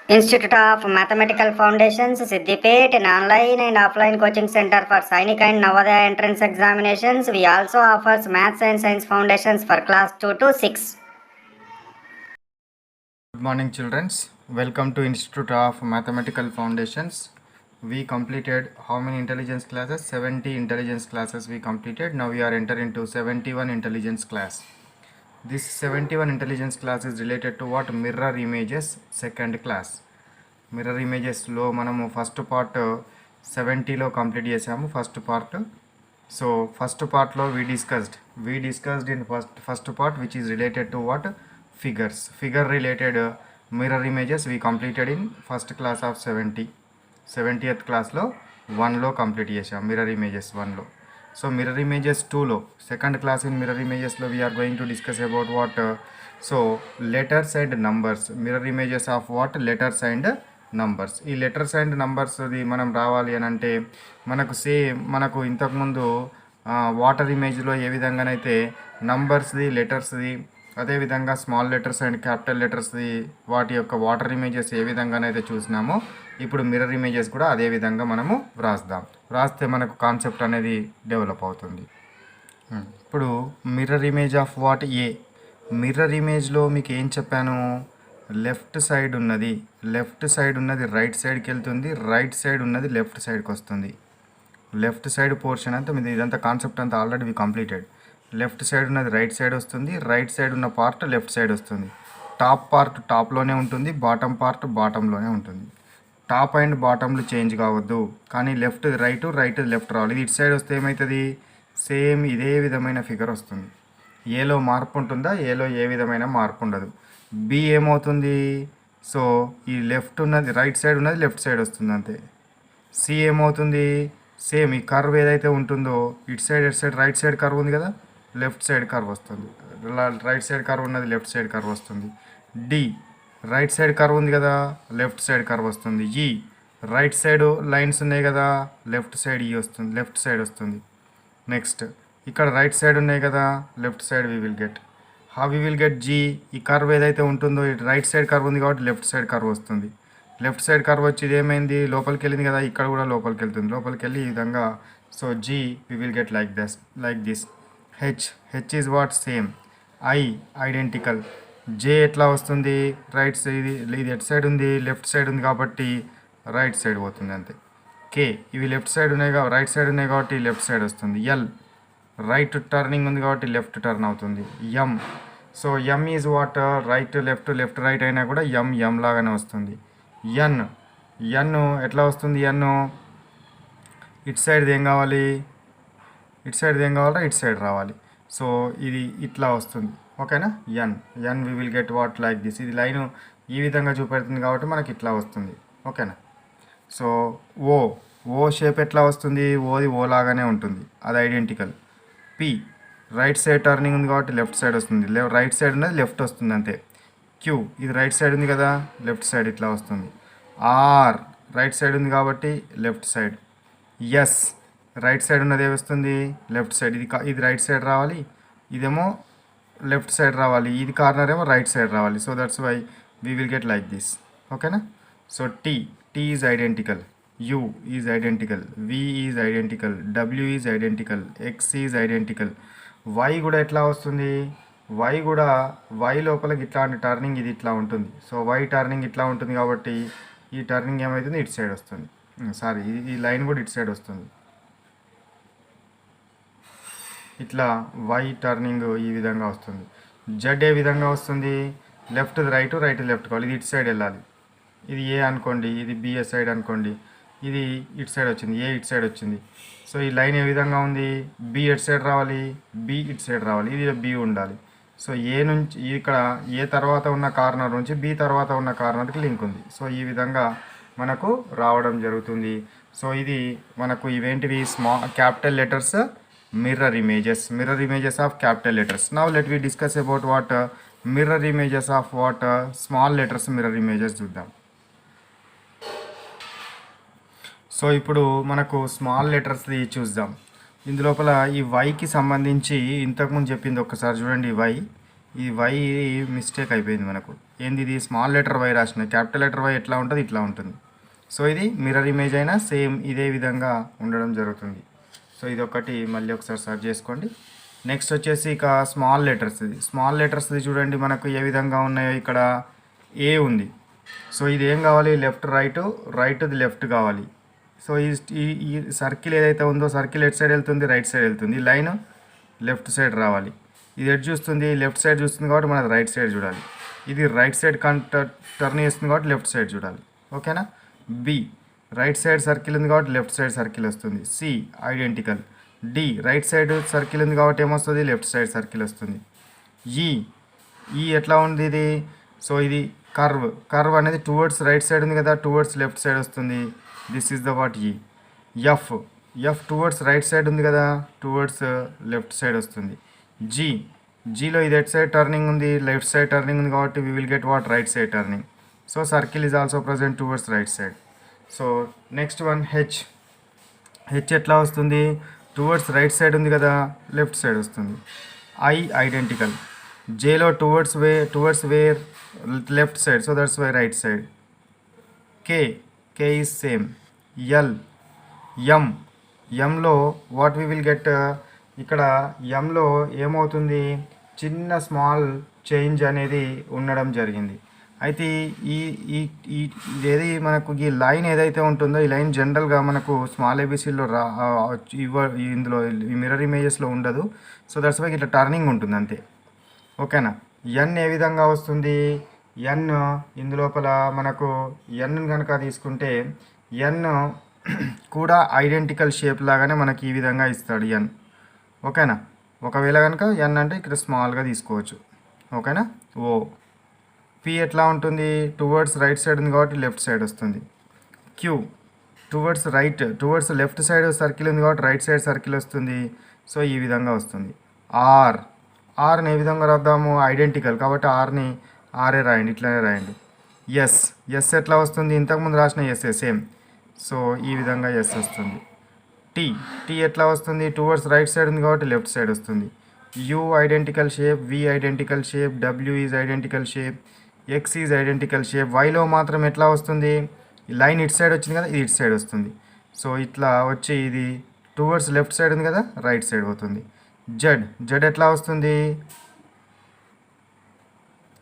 Institute of Mathematical Foundations, Siddipet, an online and offline coaching center for Sainik and Navodaya entrance examinations. We also offers Maths and Science Foundations for class 2 to 6. Good morning, children. Welcome to Institute of Mathematical Foundations. We completed how many intelligence classes? 70 intelligence classes we completed. Now we are entering into 71 intelligence class. This 71 intelligence class is related to what? Mirror images, second class. Mirror images లో మనము first part 70లో complete చేసాము first part. So first పార్ట్లో we discussed in first part which is related to what? Figure related mirror images we completed in first class of 70th క్లాస్లో 1లో complete చేసాం mirror images 1లో. So mirror images 2లో second class in mirror ఇమేజెస్లో we are going to discuss about what? So letters and numbers. Mirror images of what? Letters and numbers. ఈ letters and నంబర్స్ది మనం రావాలి అని అంటే మనకు ఇంతకుముందు వాటర్ ఇమేజ్లో ఏ విధంగానైతే నంబర్స్ది, లెటర్స్ది, అదేవిధంగా స్మాల్ లెటర్స్ అండ్ క్యాపిటల్ లెటర్స్ది వాటి యొక్క వాటర్ ఇమేజెస్ ఏ విధంగానైతే చూసినామో ఇప్పుడు మిర్రర్ ఇమేజెస్ కూడా అదే విధంగా మనము రాస్తే మనకు కాన్సెప్ట్ అనేది డెవలప్ అవుతుంది. ఇప్పుడు mirror image of what? Mirror ఇమేజ్లో మీకు ఏం చెప్పాను? లెఫ్ట్ సైడ్ ఉన్నది రైట్ సైడ్కి వెళ్తుంది, రైట్ సైడ్ ఉన్నది లెఫ్ట్ సైడ్కి వస్తుంది. లెఫ్ట్ సైడ్ పోర్షన్ అంతా మీది ఇదంతా కాన్సెప్ట్ అంతా already we completed. Left side ఉన్నది రైట్ సైడ్ వస్తుంది, రైట్ సైడ్ ఉన్న పార్ట్ లెఫ్ట్ సైడ్ వస్తుంది. టాప్ పార్ట్ టాప్లోనే ఉంటుంది, బాటమ్ పార్ట్ బాటంలోనే ఉంటుంది. టాప్ అండ్ బాటంలు చేంజ్ కావద్దు, కానీ లెఫ్ట్ రైట్ లెఫ్ట్ రావాలి. ఇది ఇటు సైడ్ వస్తే ఏమవుతుంది? సేమ్ ఇదే విధమైన ఫిగర్ వస్తుంది. ఏలో మార్పు ఉంటుందా? ఏలో ఏ విధమైన మార్పు ఉండదు. బి ఏమవుతుంది? సో ఈ లెఫ్ట్ ఉన్నది రైట్ సైడ్ ఉన్నది లెఫ్ట్ సైడ్ వస్తుంది అంతే. సి ఏమవుతుంది? సేమ్ ఈ కర్వ్ ఏదైతే ఉంటుందో ఇటు సైడ్ రైట్ సైడ్ కర్వ్ ఉంది కదా, లెఫ్ట్ సైడ్ కర్వ్ వస్తుంది. రైట్ సైడ్ కర్వ్ ఉన్నది లెఫ్ట్ సైడ్ కర్వ్ వస్తుంది. డి రైట్ సైడ్ కర్వ్ ఉంది కదా, లెఫ్ట్ సైడ్ కర్వ్ వస్తుంది. ఈ రైట్ సైడ్ లైన్స్ ఉన్నాయి కదా, లెఫ్ట్ సైడ్ వస్తుంది. నెక్స్ట్ ఇక్కడ రైట్ సైడ్ ఉన్నాయి కదా, left side we will get G. ఈ కర్వ్ ఏదైతే ఉంటుందో ఇటు రైట్ సైడ్ కర్వ్ ఉంది కాబట్టి లెఫ్ట్ సైడ్ కర్వ్ వస్తుంది. లెఫ్ట్ సైడ్ కర్వ్ వచ్చి ఇది ఏమైంది? లోపలికి వెళ్ళింది కదా, ఇక్కడ కూడా లోపలికి వెళ్తుంది. లోపలికి వెళ్ళి ఈ విధంగా. So G we will get like this. H is what? Same. Identical. J ఎట్లా వస్తుంది? రైట్ సైడ్, ఇది ఎట్ సైడ్ ఉంది, లెఫ్ట్ సైడ్ ఉంది కాబట్టి రైట్ సైడ్ పోతుంది అంతే. కే ఇవి లెఫ్ట్ సైడ్ ఉన్నాయి రైట్ సైడ్ ఉన్నాయి కాబట్టి లెఫ్ట్ సైడ్ వస్తుంది. ఎల్ రైట్ టర్నింగ్ ఉంది కాబట్టి లెఫ్ట్ టర్న్ అవుతుంది. M so M is what? Right left right అయినా కూడా ఎం లాగానే వస్తుంది. ఎన్ ఎట్లా వస్తుంది? ఇటు సైడ్ది ఏం కావాలి? ఇటు సైడ్ రావాలి. సో ఇది ఇట్లా వస్తుంది. ఓకేనా? N we will get what? Like this. ఇది లైన్ ఈ విధంగా చూపెడుతుంది కాబట్టి మనకి ఇట్లా వస్తుంది. ఓకేనా? సో ఓ షేప్ ఎట్లా వస్తుంది? ఓది ఓ లాగానే ఉంటుంది, అది identical. P right side turning ఉంది కాబట్టి లెఫ్ట్ సైడ్ వస్తుంది, రైట్ సైడ్ ఉన్నది లెఫ్ట్ వస్తుంది అంతే. క్యూ ఇది రైట్ సైడ్ ఉంది కదా, లెఫ్ట్ సైడ్ ఇట్లా వస్తుంది. ఆర్ రైట్ సైడ్ ఉంది కాబట్టి left side. S right side ఉన్నది ఏమొస్తుంది? Left side. ఇది రైట్ సైడ్ రావాలి, ఇదేమో లెఫ్ట్ సైడ్ రావాలి, ఇది కార్నర్ ఏమో రైట్ సైడ్ రావాలి. So that's why we will get like this. ఓకేనా? So T is identical, U is identical, V is identical, W is identical, X is identical. Y కూడా ఎట్లా వస్తుంది? Y లోపలికి ఇట్లాంటి టర్నింగ్ ఇది ఇట్లా ఉంటుంది. సో Y టర్నింగ్ ఇట్లా ఉంటుంది కాబట్టి ఈ టర్నింగ్ ఏమవుతుంది? ఇటు సైడ్ వస్తుంది. సారీ, ఈ లైన్ కూడా ఇటు సైడ్ వస్తుంది. ఇట్లా Y టర్నింగ్ ఈ విధంగా వస్తుంది. Z ఏ విధంగా వస్తుంది? లెఫ్ట్ రైట్ లెఫ్ట్ కావాలి, ఇది ఇటు సైడ్ వెళ్ళాలి. ఇది ఏ అనుకోండి, ఇది B సైడ్ అనుకోండి, ఇది ఇటు సైడ్ వచ్చింది, ఏ ఇటు సైడ్ వచ్చింది. సో ఈ లైన్ ఏ విధంగా ఉంది? బి ఇటు సైడ్ రావాలి, బి ఇటు సైడ్ రావాలి, ఇది బి ఉండాలి. సో ఏ నుంచి ఇక్కడ ఏ తర్వాత ఉన్న కార్నర్ నుంచి బి తర్వాత ఉన్న కార్నర్కి లింక్ ఉంది. సో ఈ విధంగా మనకు రావడం జరుగుతుంది. సో ఇది మనకు ఇవేంటివి? Capital letters mirror images of capital letters. Now let we discuss about what? Mirror images of what? Small letters mirror images చూద్దాం. సో ఇప్పుడు మనకు స్మాల్ లెటర్స్ది చూద్దాం. ఇందులోపల ఈ వైకి సంబంధించి ఇంతకుముందు చెప్పింది ఒక్కసారి చూడండి. ఈ వై మిస్టేక్ అయిపోయింది మనకు. ఏంది ఇది స్మాల్ లెటర్ వై రాసిన, క్యాపిటల్ లెటర్ వై ఎట్లా ఉంటుంది ఇట్లా ఉంటుంది. సో ఇది మిర్రర్ ఇమేజ్ అయినా సేమ్ ఇదే విధంగా ఉండడం జరుగుతుంది. సో ఇది ఒకటి మళ్ళీ ఒకసారి సర్చ్ చేసుకోండి. నెక్స్ట్ వచ్చేసి ఇక స్మాల్ లెటర్స్ది. స్మాల్ లెటర్స్ది చూడండి మనకు ఏ విధంగా ఉన్నాయో. ఇక్కడ ఏ ఉంది. సో ఇది ఏం కావాలి, లెఫ్ట్ రైట్, రైట్ది లెఫ్ట్ కావాలి. సో ఈ సర్కిల్ ఏదైతే ఉందో సర్కిల్ ఎట్ సైడ్ వెళ్తుంది, రైట్ సైడ్ వెళ్తుంది. ఈ లైన్ లెఫ్ట్ సైడ్ రావాలి. ఇది ఎటు చూస్తుంది, లెఫ్ట్ సైడ్ చూస్తుంది కాబట్టి మనది రైట్ సైడ్ చూడాలి. ఇది రైట్ సైడ్ టర్న్ చేస్తుంది కాబట్టి లెఫ్ట్ సైడ్ చూడాలి. ఓకేనా. బి రైట్ సైడ్ సర్కిల్ ఉంది కాబట్టి లెఫ్ట్ సైడ్ సర్కిల్ వస్తుంది. C identical. D right side circle ఉంది కాబట్టి ఏమొస్తుంది, లెఫ్ట్ సైడ్ సర్కిల్ వస్తుంది. ఈ ఎట్లా ఉంది ఇది, సో ఇది కర్వ్ అనేది టువర్డ్స్ రైట్ సైడ్ ఉంది కదా, టువర్డ్స్ లెఫ్ట్ సైడ్ వస్తుంది. This is the what E. F towards right side ఉంది కదా, టువర్డ్స్ లెఫ్ట్ సైడ్ వస్తుంది. జీలో ఇది ఎట్ సైడ్ టర్నింగ్ ఉంది, లెఫ్ట్ సైడ్ టర్నింగ్ ఉంది కాబట్టి we will get what, right side turning. So circle is also present towards right side. So next one H ఎట్లా వస్తుంది, టువర్డ్స్ రైట్ సైడ్ ఉంది కదా, లెఫ్ట్ సైడ్ వస్తుంది. ఐడెంటికల్. జేలో towards where left side, so that's why right side. K is same. ఎంలో what we will get, ఇక్కడ ఎంలో ఏమవుతుంది, చిన్న స్మాల్ చేంజ్ అనేది ఉండడం జరిగింది. అయితే ఇదేది మనకు ఈ లైన్ ఏదైతే ఉంటుందో, ఈ లైన్ జనరల్గా మనకు స్మాల్ ఏబీసీలో ఇందులో ఈ మిర్రర్ ఇమేజెస్లో ఉండదు. సో దట్స్ వై ఇట్లా టర్నింగ్ ఉంటుంది అంతే. ఓకేనా. ఎన్ ఏ విధంగా వస్తుంది, ఎన్ ఇందులోపల మనకు ఎన్ కనుక తీసుకుంటే ఎన్ కూడా ఐడెంటికల్ షేప్ లాగానే మనకి ఈ విధంగా ఇస్తాడు ఎన్. ఓకేనా. ఒకవేళ కనుక ఎన్ అంటే ఇక్కడ స్మాల్గా తీసుకోవచ్చు. ఓకేనా. పి ఎట్లా ఉంటుంది, టువర్డ్స్ రైట్ సైడ్ ఉంది కాబట్టి లెఫ్ట్ సైడ్ వస్తుంది. Q towards left side circle ఉంది కాబట్టి రైట్ సైడ్ సర్కిల్ వస్తుంది. సో ఈ విధంగా వస్తుంది. ఆర్ని ఏ విధంగా రాద్దాము, ఐడెంటికల్ కాబట్టి ఆరే రాయండి, ఇట్లానే రాయండి. ఎస్ ఎట్లా వస్తుంది, ఇంతకుముందు రాసిన ఎస్ సేమ్. సో ఈ విధంగా ఎస్ వస్తుంది. టీ ఎట్లా వస్తుంది, టువర్డ్స్ రైట్ సైడ్ ఉంది కాబట్టి లెఫ్ట్ సైడ్ వస్తుంది. U identical shape, V identical shape, W is identical shape, X is identical shape. వైలో మాత్రం ఎట్లా వస్తుంది, ఈ లైన్ ఇటు సైడ్ వచ్చింది కదా, ఇది ఇటు సైడ్ వస్తుంది. సో ఇట్లా వచ్చి ఇది టువర్డ్స్ లెఫ్ట్ సైడ్ ఉంది కదా, రైట్ సైడ్ పోతుంది. జెడ్ ఎట్లా వస్తుంది,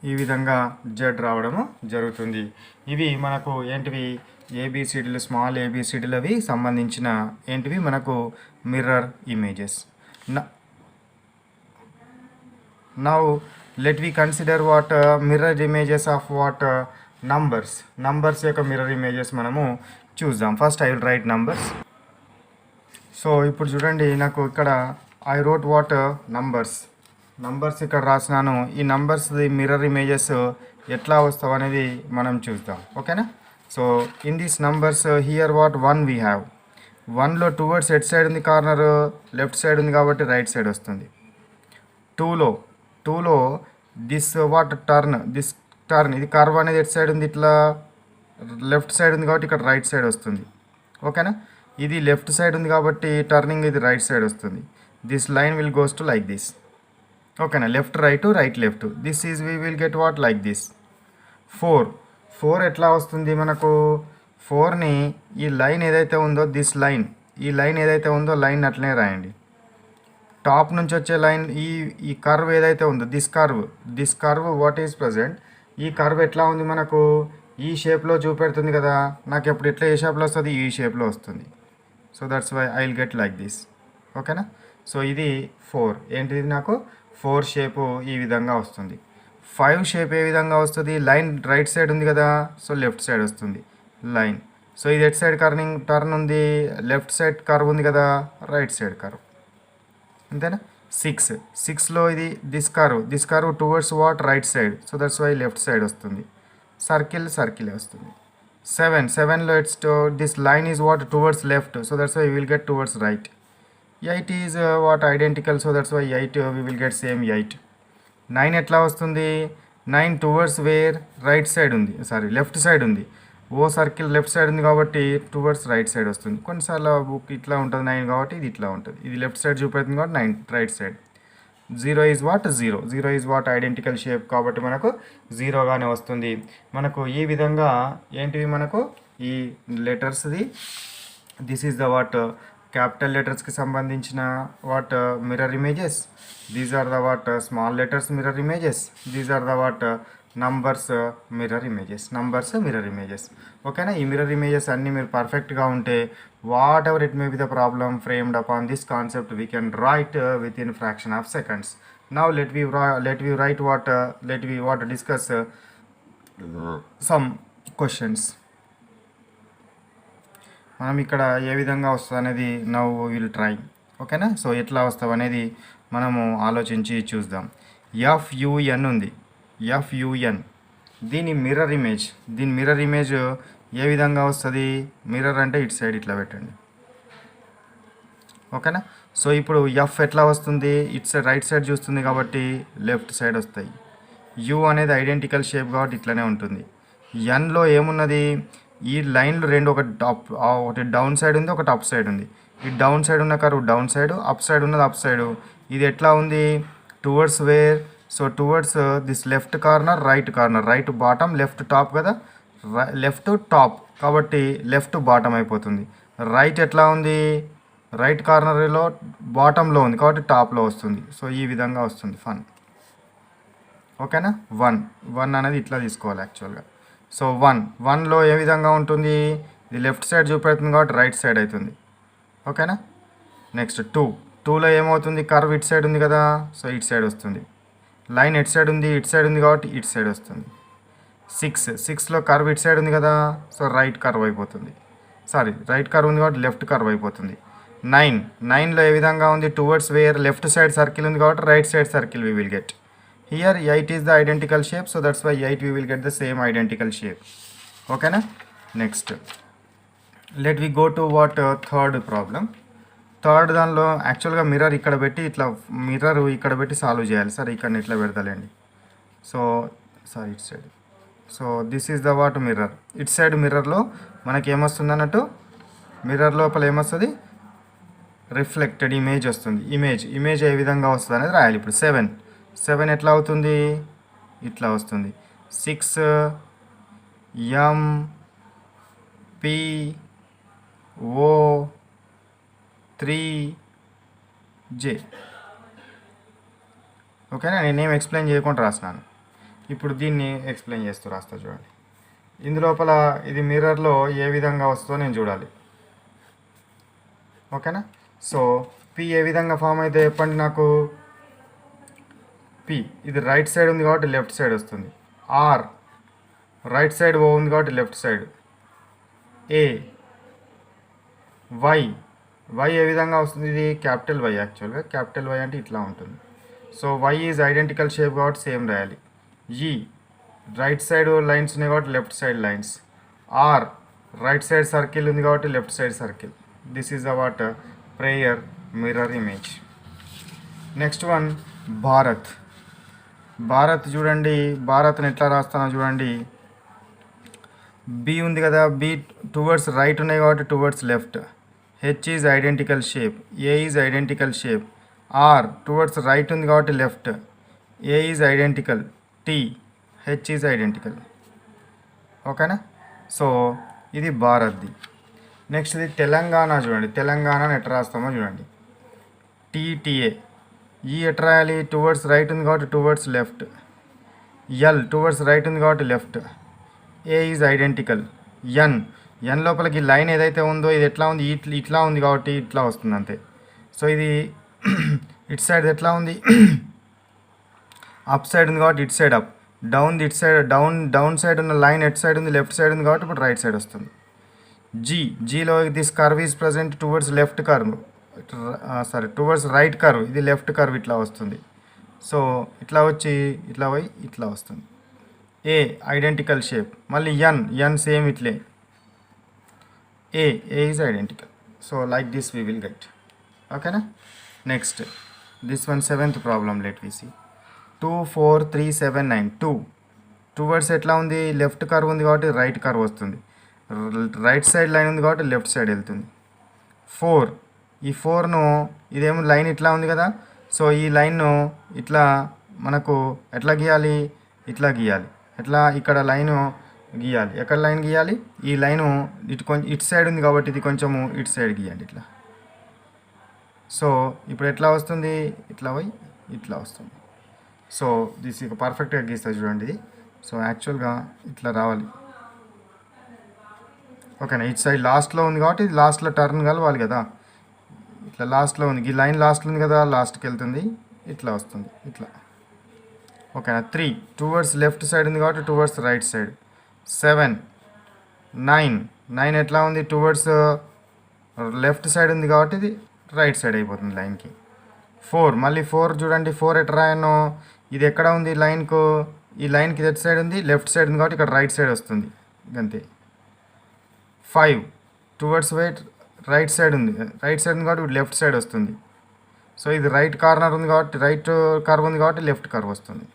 ఈ విధంగా జెడ్ రావడము జరుగుతుంది. ఇవి మనకు ఏంటివి, ఏబిసిడీలు, స్మాల్ ఏబిసిడీలు అవి సంబంధించిన ఏంటివి మనకు mirror images. Now let we consider what mirror images of what numbers యొక్క మిర్రర్ ఇమేజెస్ మనము చూద్దాం. First I will write numbers. So ఇప్పుడు చూడండి, నాకు ఇక్కడ ఐ రోట్ వాట్ నంబర్స్ ఇక్కడ రాసినాను. ఈ నంబర్స్ మిర్రర్ ఇమేజెస్ ఎట్లా వస్తావు అనేది మనం చూద్దాం. ఓకేనా. So in this numbers here what 1 we have. 1లో టువర్డ్స్ ఎట్ సైడ్ ఉంది, కార్నర్ లెఫ్ట్ సైడ్ ఉంది కాబట్టి రైట్ సైడ్ వస్తుంది. 2లో దిస్ వాట్ టర్న్ ఇది కర్వ్ అనేది ఎట్ సైడ్ ఉంది, ఇట్లా లెఫ్ట్ సైడ్ ఉంది కాబట్టి ఇక్కడ రైట్ సైడ్ వస్తుంది. ఓకేనా. ఇది లెఫ్ట్ సైడ్ ఉంది కాబట్టి టర్నింగ్ ఇది రైట్ సైడ్ వస్తుంది. This line will goes to like this. ఓకేనా. Left right left. This is we will get what like this. 4 ఎట్లా వస్తుంది మనకు, 4ని ఈ లైన్ ఏదైతే ఉందో ఈ లైన్ ఏదైతే ఉందో లైన్ అట్లనే రాయండి. టాప్ నుంచి వచ్చే లైన్ ఈ కర్వ్ ఏదైతే ఉందో this curve what is present. ఈ కర్వ్ ఎట్లా ఉంది మనకు, ఈ షేప్లో చూపెడుతుంది కదా. నాకు ఎప్పుడు ఎట్లా ఏ షేప్లో వస్తుంది, ఈ షేప్లో వస్తుంది. So that's why I will get like this. ఓకేనా. సో ఇది 4 ఏంటిది, నాకు 4 షేపు ఈ విధంగా వస్తుంది. 5 షేప్ ఏ విధంగా వస్తుంది, లైన్ రైట్ సైడ్ ఉంది కదా, సో లెఫ్ట్ సైడ్ వస్తుంది లైన్. సో ఇది ఎట్ సైడ్ టర్న్ ఉంది, లెఫ్ట్ సైడ్ కర్వ్ ఉంది కదా, రైట్ సైడ్ కర్వ్. అంతేనా. 6లో ఇది this curve towards what, right side. So that's why left side వస్తుంది. సర్కిల్ వస్తుంది. 7లో it's this line is what towards left. So that's why we will get towards right. 8 is what identical. So that's why 8 we will get same 8. 9 ఎట్లా వస్తుంది, 9 towards wear right side ఉంది, left side ఉంది. Circle left side ఉంది కాబట్టి towards right side వస్తుంది. కొన్నిసార్లు book ఇట్లా ఉంటుంది 9 కాబట్టి ఇది ఇట్లా ఉంటుంది. ఇది లెఫ్ట్ సైడ్ చూపెడుతుంది కాబట్టి 9 right side. Zero is what zero, zero is what identical shape కాబట్టి మనకు జీరోగానే వస్తుంది. మనకు ఈ విధంగా ఏంటివి మనకు ఈ లెటర్స్ది this is the what capital లెటర్స్కి సంబంధించిన what mirror images, these are the what small letters mirror images, these are the what numbers mirror images, numbers mirror images. ఓకేనా, ఈ మిర్రర్ ఇమేజెస్ అన్నీ మీరు పర్ఫెక్ట్గా ఉంటే whatever it may be the problem framed upon this concept we can write within fraction of seconds. Now let we write what discuss some questions. మనం ఇక్కడ ఏ విధంగా వస్తుంది అనేది నవ్ విల్ ట్రై. ఓకేనా, సో ఎట్లా వస్తావు అనేది మనము ఆలోచించి చూద్దాం. FUN ఉంది, FUN దీని మిర్రర్ ఇమేజ్ ఏ విధంగా వస్తుంది? మిర్రర్ అంటే ఇటు సైడ్ ఇట్లా పెట్టండి. ఓకేనా, సో ఇప్పుడు ఎఫ్ ఎట్లా వస్తుంది? ఇటు సైడ్ రైట్ సైడ్ చూస్తుంది కాబట్టి లెఫ్ట్ సైడ్ వస్తాయి. యూ అనేది ఐడెంటికల్ షేప్ కాబట్టి ఇట్లనే ఉంటుంది. ఎన్లో ఏమున్నది? ఈ లైన్లు రెండు, ఒకటి డౌన్ సైడ్ ఉంది, ఒకటి అప్ సైడ్ ఉంది. ఈ డౌన్ సైడ్ ఉన్న curve down side, up side ఉన్నది అప్ సైడ్. ఇది ఎట్లా ఉంది? Towards where? So towards this left corner, right bottom, left top కదా, లెఫ్ట్ టాప్ కాబట్టి లెఫ్ట్ బాటమ్ అయిపోతుంది. రైట్ ఎట్లా ఉంది? రైట్ కార్నర్లో బాటంలో ఉంది కాబట్టి టాప్లో వస్తుంది. సో ఈ విధంగా వస్తుంది ఫన్. ఓకేనా, వన్ అనేది ఇట్లా తీసుకోవాలి యాక్చువల్గా. సో వన్లో ఏ విధంగా ఉంటుంది? ఇది లెఫ్ట్ సైడ్ చూపెడుతుంది కాబట్టి రైట్ సైడ్ అవుతుంది. ఓకేనా, నెక్స్ట్ టూలో ఏమవుతుంది? కర్వ్ ఇటు సైడ్ ఉంది కదా, సో ఇటు సైడ్ వస్తుంది. లైన్ ఇటు సైడ్ ఉంది కాబట్టి ఇటు సైడ్ వస్తుంది. సిక్స్లో కర్వ్ ఇటు సైడ్ ఉంది కదా, సో రైట్ కర్వ్ అయిపోతుంది. రైట్ కర్వ్ ఉంది కాబట్టి లెఫ్ట్ కర్వ్ అయిపోతుంది. నైన్లో ఏ విధంగా ఉంది? Towards where? Left side circle ఉంది కాబట్టి right side circle we will get. Here 8 is the identical shape, so that's why 8 we will get the same identical shape. Okay na? Next, let we go to what third problem. Third దానిలో యాక్చువల్గా mirror ఇక్కడ పెట్టి solve చేయాలి. సరే ఇక్కడ ఇట్లా పెడతాలేండి. So ఇటు side. So this is the what mirror. ఇటు సైడ్ మిర్రర్లో మనకి ఏమొస్తుంది అన్నట్టు? మిర్రర్ లోపల ఏమొస్తుంది? రిఫ్లెక్టెడ్ ఇమేజ్ వస్తుంది. ఇమేజ్ ఏ విధంగా వస్తుంది అనేది రాయాలి. ఇప్పుడు 7 ఎట్లా అవుతుంది? ఇట్లా వస్తుంది. 6 MPO 3J. ఓకేనా, నేనేం ఎక్స్ప్లెయిన్ చేయకుండా రాసినాను. ఇప్పుడు దీన్ని ఎక్స్ప్లెయిన్ చేస్తూ రాస్తా చూడండి. ఇందులోపల ఇది మిర్రర్లో ఏ విధంగా వస్తుందో నేను చూడాలి. ఓకేనా, సో పి ఏ విధంగా ఫామ్ అయితే చెప్పండి నాకు. పి ఇది రైట్ సైడ్ ఉంది కాబట్టి లెఫ్ట్ సైడ్ వస్తుంది. ఆర్ రైట్ సైడ్ ఉంది కాబట్టి లెఫ్ట్ సైడ్. ఏ వై ఏ విధంగా వస్తుంది? ఇది క్యాపిటల్ వై. యాక్చువల్గా క్యాపిటల్ వై అంటే ఇట్లా ఉంటుంది. So Y is identical shape కాబట్టి సేమ్ రాయాలి. ఈ రైట్ సైడ్ లైన్స్ ఉన్నాయి కాబట్టి left side lines. R right side circle ఉంది కాబట్టి left side circle. This is the what prayer mirror image. Next one Bharat చూడండి. భారత్ని ఎట్లా రాస్తానో చూడండి. బి ఉంది కదా, బి టువర్డ్స్ రైట్ ఉన్నాయి కాబట్టి towards left. H is identical shape, A is identical shape. R towards right ఉంది కాబట్టి left, A is identical. T H is identical. ఓకేనా, సో ఇది భారత్ది. నెక్స్ట్ ఇది తెలంగాణ చూడండి. తెలంగాణని ఎట్లా రాస్తామో చూడండి. టీటీఏ. ఈ ఎట్లా రాయాలి? టువర్డ్స్ రైట్ ఉంది కాబట్టి towards left. L towards right ఉంది కాబట్టి left. A is identical. N లోపలికి లైన్ ఏదైతే ఉందో ఇది ఎట్లా ఉంది? ఇట్లా ఉంది కాబట్టి ఇట్లా వస్తుంది అంతే. సో ఇది ఇటు సైడ్ ఎట్లా ఉంది? అప్ సైడ్ ఉంది కాబట్టి ఇటు సైడ్ అప్. ఇటు సైడ్ డౌన్ సైడ్ ఉన్న లైన్ ఎటు సైడ్ ఉంది? లెఫ్ట్ సైడ్ ఉంది కాబట్టి ఇప్పుడు రైట్ సైడ్ వస్తుంది. జీలో this curve is present towards left curve, towards right curve. ఇది లెఫ్ట్ కర్వ్ ఇట్లా వస్తుంది. సో ఇట్లా వచ్చి ఇట్లా పోయి ఇట్లా వస్తుంది. A identical shape. మళ్ళీ ఎన్ సేమ్ ఇట్లే. A is identical. So like this we will get. ఓకేనా, next this one 7th problem. Let we see. 2 4 3 7 9. Towards ఎట్లా ఉంది? లెఫ్ట్ కర్వ్ ఉంది కాబట్టి రైట్ కర్వ్ వస్తుంది. రైట్ సైడ్ లైన్ ఉంది కాబట్టి లెఫ్ట్ సైడ్ వెళ్తుంది. 4 ఈ 4ను ఇదేమో లైన్ ఇట్లా ఉంది కదా, సో ఈ లైన్ను ఇట్లా మనకు ఎట్లా గీయాలి, ఇట్లా గీయాలి. ఎట్లా ఇక్కడ లైను గీయాలి, ఎక్కడ లైన్ గీయాలి, ఈ లైను ఇటు సైడ్ ఉంది కాబట్టి ఇది కొంచెము ఇటు సైడ్ గీయండి ఇట్లా. సో ఇప్పుడు ఎట్లా వస్తుంది, ఇట్లా పోయి ఇట్లా వస్తుంది. సో దిస్ ఇక పర్ఫెక్ట్గా గీస్తా చూడండి. సో యాక్చువల్గా ఇట్లా రావాలి, ఓకేనా. ఇటు సైడ్ లాస్ట్లో ఉంది కాబట్టి ఇది లాస్ట్లో టర్న్ కలవాలి కదా. ఇట్లా లాస్ట్లో ఉంది, ఈ లైన్ లాస్ట్లో ఉంది కదా, లాస్ట్కి వెళ్తుంది, ఇట్లా వస్తుంది ఇట్లా, ఓకేనా. 3 టువర్డ్స్ లెఫ్ట్ సైడ్ ఉంది కాబట్టి టువర్డ్స్ రైట్ సైడ్. 7 9 ఎట్లా ఉంది, టువర్డ్స్ లెఫ్ట్ సైడ్ ఉంది కాబట్టి ఇది రైట్ సైడ్ అయిపోతుంది లైన్కి. 4 మళ్ళీ 4 చూడండి, 4 ఎట్లా రాయను, ఇది ఎక్కడ ఉంది లైన్కు, ఈ లైన్కి ఇది సైడ్ ఉంది, లెఫ్ట్ సైడ్ ఉంది కాబట్టి ఇక్కడ రైట్ సైడ్ వస్తుంది అంతే. 5 టువర్డ్స్ రైట్ సైడ్ ఉంది, రైట్ సైడ్ ఉంది కాబట్టి లెఫ్ట్ సైడ్ వస్తుంది. సో ఇది రైట్ కార్నర్ ఉంది కాబట్టి రైట్ కర్వ్ ఉంది కాబట్టి లెఫ్ట్ కర్వ్ వస్తుంది.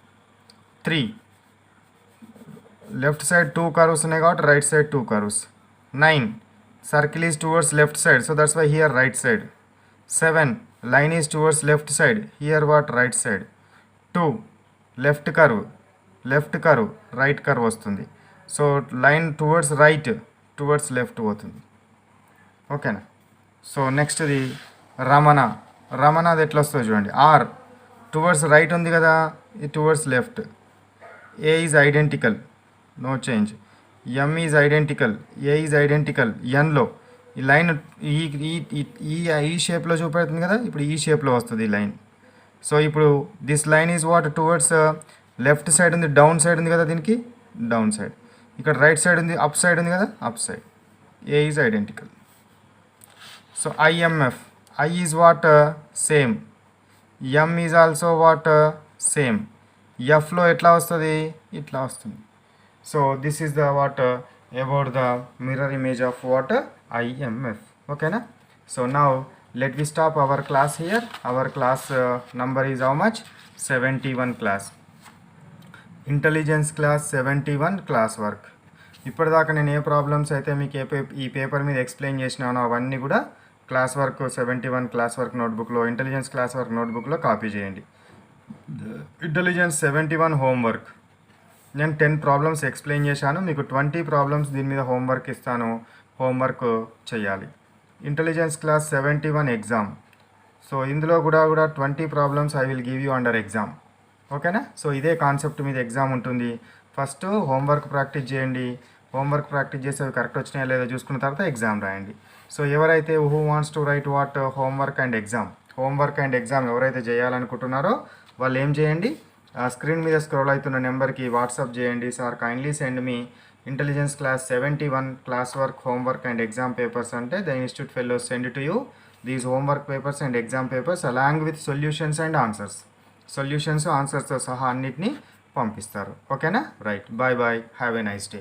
3 లెఫ్ట్ సైడ్ 2 కర్వ్స్ ఉన్నాయి కాబట్టి right side 2 curves. 9 circle is towards left side, so that's why here right side. 7 line is towards left side, here what right side. 2 left curve right curve వస్తుంది. So line towards right, towards left పోతుంది, ఓకేనా. So నెక్స్ట్ది Ramana అది ఎట్లా వస్తుంది చూడండి. Are towards right ఉంది కదా, ఇది towards left. A is identical, no change. M is identical, A is identical. ఎన్లో ఈ లైన్ ఈ షేప్లో చూపెడుతుంది కదా, ఇప్పుడు ఈ షేప్లో వస్తుంది ఈ లైన్. సో ఇప్పుడు this line is what towards left side ఉంది, డౌన్ సైడ్ ఉంది కదా దీనికి, డౌన్ సైడ్. ఇక్కడ రైట్ సైడ్ ఉంది, అప్ సైడ్ ఉంది కదా, up side. A is identical. So IMF, I is what same, M is also what same. ఎఫ్లో ఎట్లా వస్తుంది, ఇట్లా వస్తుంది. So this is the what about the mirror image of what IMF, ఓకేనా. So now let we stop our class here. Our class number is how much, 71 class, intelligence class 71 class work. ఇప్పటిదాకా నేను ఏ problems అయితే మీకు ఈ paper మీద explain చేసినానో అవన్నీ కూడా క్లాస్ వర్క్ 71 క్లాస్ వర్క్ నోట్బుక్లో, ఇంటెలిజెన్స్ క్లాస్ వర్క్ నోట్బుక్లో కాపీ చేయండి. ఇంటెలిజెన్స్ 71 హోంవర్క్ నేను 10 ప్రాబ్లమ్స్ ఎక్స్ప్లెయిన్ చేశాను, మీకు 20 ప్రాబ్లమ్స్ దీని మీద హోంవర్క్ ఇస్తాను, హోంవర్క్ చేయాలి. Intelligence class 71 exam. సో ఇందులో కూడా 20 problems I will give you under exam, ఓకేనా. సో ఇదే కాన్సెప్ట్ మీద ఎగ్జామ్ ఉంటుంది. ఫస్ట్ హోంవర్క్ ప్రాక్టీస్ చేయండి, హోంవర్క్ ప్రాక్టీస్ చేసి అవి కరెక్ట్ వచ్చినాయా లేదా చూసుకున్న తర్వాత ఎగ్జామ్ రాయండి. సో ఎవరైతే who wants to right what homework and exam ఎవరైతే చేయాలనుకుంటున్నారో వాళ్ళు ఏం చేయండి, స్క్రీన్ మీద స్క్రోల్ అవుతున్న నెంబర్కి వాట్సాప్ చేయండి. Sir kindly send me intelligence class 71 class work homework and exam papers అంటే the institute fellows send to you these homework papers and exam papers along with solutions and answers. Solutions ఆన్సర్స్తో సహా అన్నిటినీ పంపిస్తారు, ఓకేనా. Right, bye bye, have a nice day.